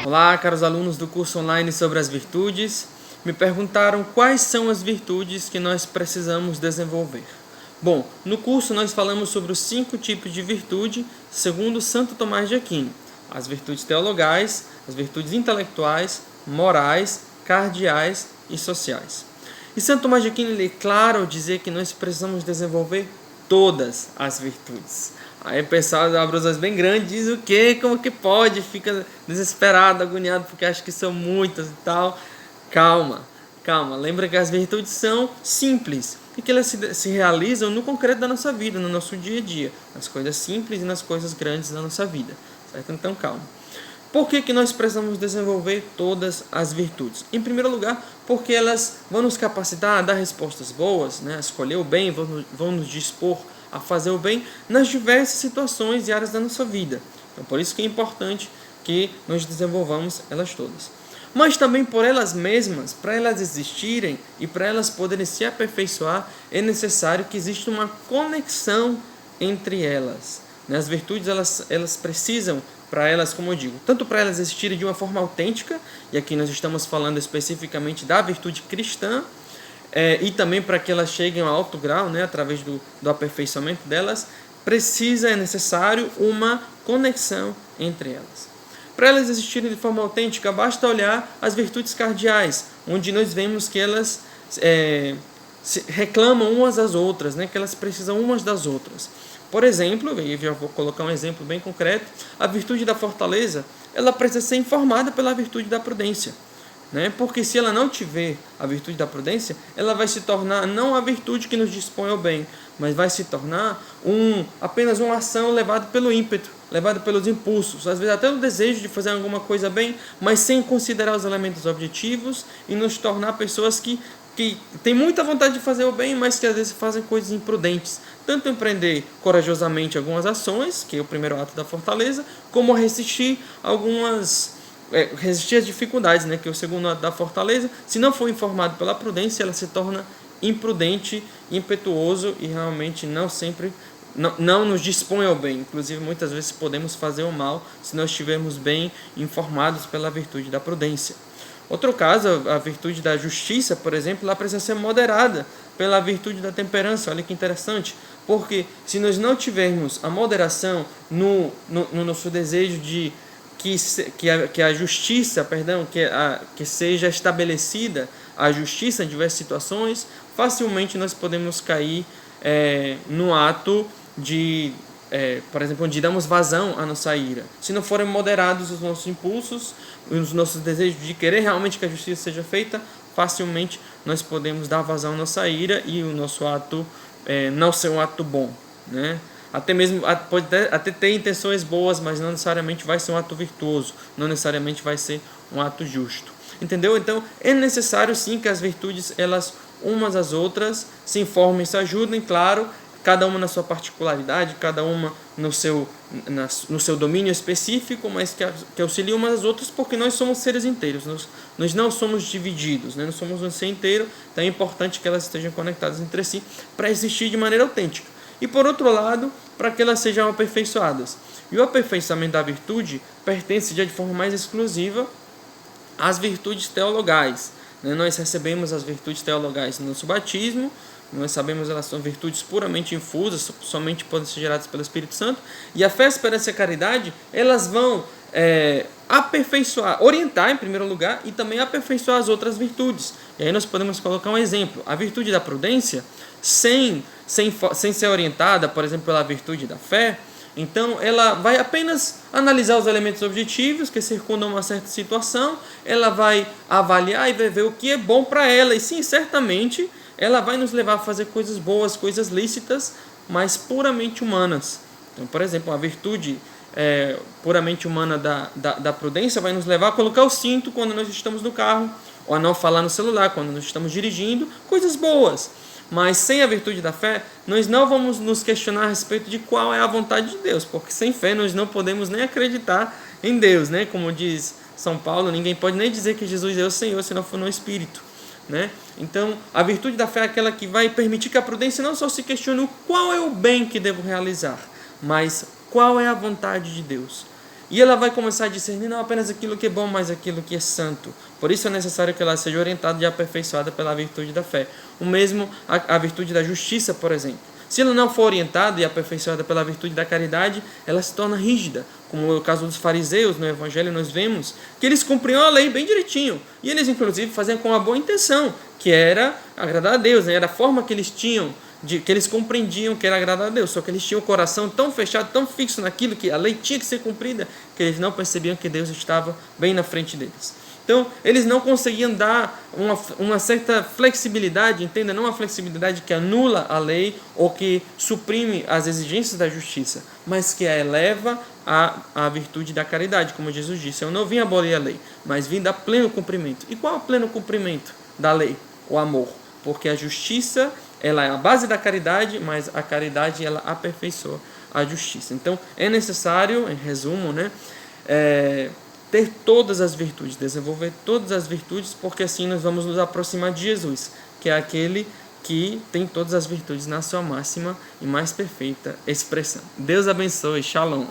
Olá, caros alunos do curso online sobre as virtudes. Me perguntaram quais são as virtudes que nós precisamos desenvolver. Bom, no curso nós falamos sobre os 5 tipos de virtude, segundo Santo Tomás de Aquino. As virtudes teologais, as virtudes intelectuais, morais, cardeais e sociais. E Santo Tomás de Aquino é claro ao dizer que nós precisamos desenvolver todas as virtudes. Aí o pessoal abre os olhos bem grandes e diz o quê? Como que pode? Fica desesperado, agoniado, porque acha que são muitas e tal. Calma. Lembra que as virtudes são simples e que elas se realizam no concreto da nossa vida, no nosso dia a dia. Nas coisas simples e nas coisas grandes da nossa vida. Certo? Então calma. Por que nós precisamos desenvolver todas as virtudes? Em primeiro lugar, porque elas vão nos capacitar a dar respostas boas, né? A escolher o bem, vão nos dispor a fazer o bem nas diversas situações e áreas da nossa vida. Então, por isso que é importante que nós desenvolvamos elas todas. Mas também por elas mesmas, para elas existirem e para elas poderem se aperfeiçoar, é necessário que exista uma conexão entre elas. As virtudes, elas precisam, para elas, como eu digo, tanto para elas existirem de uma forma autêntica, e aqui nós estamos falando especificamente da virtude cristã, e também para que elas cheguem a alto grau, né, através do aperfeiçoamento delas, é necessário uma conexão entre elas. Para elas existirem de forma autêntica, basta olhar as virtudes cardeais, onde nós vemos que elas reclamam umas das outras, né, que elas precisam umas das outras. Por exemplo, e já vou colocar um exemplo bem concreto, a virtude da fortaleza, ela precisa ser informada pela virtude da prudência. Né? Porque se ela não tiver a virtude da prudência, ela vai se tornar não a virtude que nos dispõe ao bem, mas vai se tornar apenas uma ação levada pelo ímpeto, levada pelos impulsos, às vezes até o desejo de fazer alguma coisa bem, mas sem considerar os elementos objetivos e nos tornar pessoas que têm muita vontade de fazer o bem, mas que às vezes fazem coisas imprudentes. Tanto empreender corajosamente algumas ações, que é o primeiro ato da fortaleza, como resistir resistir às dificuldades, né, que é o segundo ato da fortaleza. Se não for informado pela prudência, ela se torna imprudente, impetuoso e realmente não nos dispõe ao bem. Inclusive, muitas vezes podemos fazer o mal se nós estivermos bem informados pela virtude da prudência. Outro caso, a virtude da justiça, por exemplo, ela precisa ser moderada pela virtude da temperança. Olha que interessante, porque se nós não tivermos a moderação no nosso desejo de que a justiça, que seja estabelecida a justiça em diversas situações, facilmente nós podemos cair no ato de, por exemplo, onde damos vazão à nossa ira. Se não forem moderados os nossos impulsos, os nossos desejos de querer realmente que a justiça seja feita, facilmente nós podemos dar vazão à nossa ira e o nosso ato não ser um ato bom, né? Até mesmo pode até ter intenções boas, mas não necessariamente vai ser um ato virtuoso, não necessariamente vai ser um ato justo. Entendeu? Então é necessário sim que as virtudes, elas umas às outras, se informem, se ajudem, claro, cada uma na sua particularidade, cada uma no seu domínio específico, mas que auxiliem umas às outras, porque nós somos seres inteiros, nós não somos divididos, né? Nós somos um ser inteiro, então é importante que elas estejam conectadas entre si para existir de maneira autêntica. E por outro lado, para que elas sejam aperfeiçoadas. E o aperfeiçoamento da virtude pertence já de forma mais exclusiva às virtudes teologais. Nós recebemos as virtudes teologais no nosso batismo, nós sabemos que elas são virtudes puramente infusas, somente podem ser geradas pelo Espírito Santo, e a fé, esperança e a caridade, elas vão aperfeiçoar, orientar em primeiro lugar, e também aperfeiçoar as outras virtudes. E aí nós podemos colocar um exemplo. A virtude da prudência, sem ser orientada, por exemplo, pela virtude da fé, então ela vai apenas analisar os elementos objetivos que circundam uma certa situação, ela vai avaliar e vai ver o que é bom para ela, e sim, certamente, ela vai nos levar a fazer coisas boas, coisas lícitas, mas puramente humanas. Então, por exemplo, a virtude puramente humana da prudência vai nos levar a colocar o cinto quando nós estamos no carro, ou a não falar no celular quando nós estamos dirigindo, coisas boas. Mas sem a virtude da fé, nós não vamos nos questionar a respeito de qual é a vontade de Deus, porque sem fé nós não podemos nem acreditar em Deus, né? Como diz São Paulo, ninguém pode nem dizer que Jesus é o Senhor se não for no Espírito, né? Então, a virtude da fé é aquela que vai permitir que a prudência não só se questione qual é o bem que devo realizar, mas qual é a vontade de Deus. E ela vai começar a discernir não apenas aquilo que é bom, mas aquilo que é santo. Por isso é necessário que ela seja orientada e aperfeiçoada pela virtude da fé. O mesmo a virtude da justiça, por exemplo. Se ela não for orientada e aperfeiçoada pela virtude da caridade, ela se torna rígida. Como é o caso dos fariseus no Evangelho, nós vemos que eles cumpriam a lei bem direitinho. E eles, inclusive, faziam com uma boa intenção, que era agradar a Deus, né? Era a forma que eles tinham, que eles compreendiam que era agradar a Deus. Só que eles tinham o coração tão fechado, tão fixo naquilo que a lei tinha que ser cumprida, que eles não percebiam que Deus estava bem na frente deles. Então, eles não conseguiam dar uma certa flexibilidade, entenda, não uma flexibilidade que anula a lei ou que suprime as exigências da justiça, mas que a eleva à virtude da caridade, como Jesus disse. Eu não vim abolir a lei, mas vim dar pleno cumprimento. E qual é o pleno cumprimento da lei? O amor. Porque a justiça, ela é a base da caridade, mas a caridade, ela aperfeiçoa a justiça. Então, é necessário, em resumo, né, ter todas as virtudes, desenvolver todas as virtudes, porque assim nós vamos nos aproximar de Jesus, que é aquele que tem todas as virtudes na sua máxima e mais perfeita expressão. Deus abençoe. Shalom.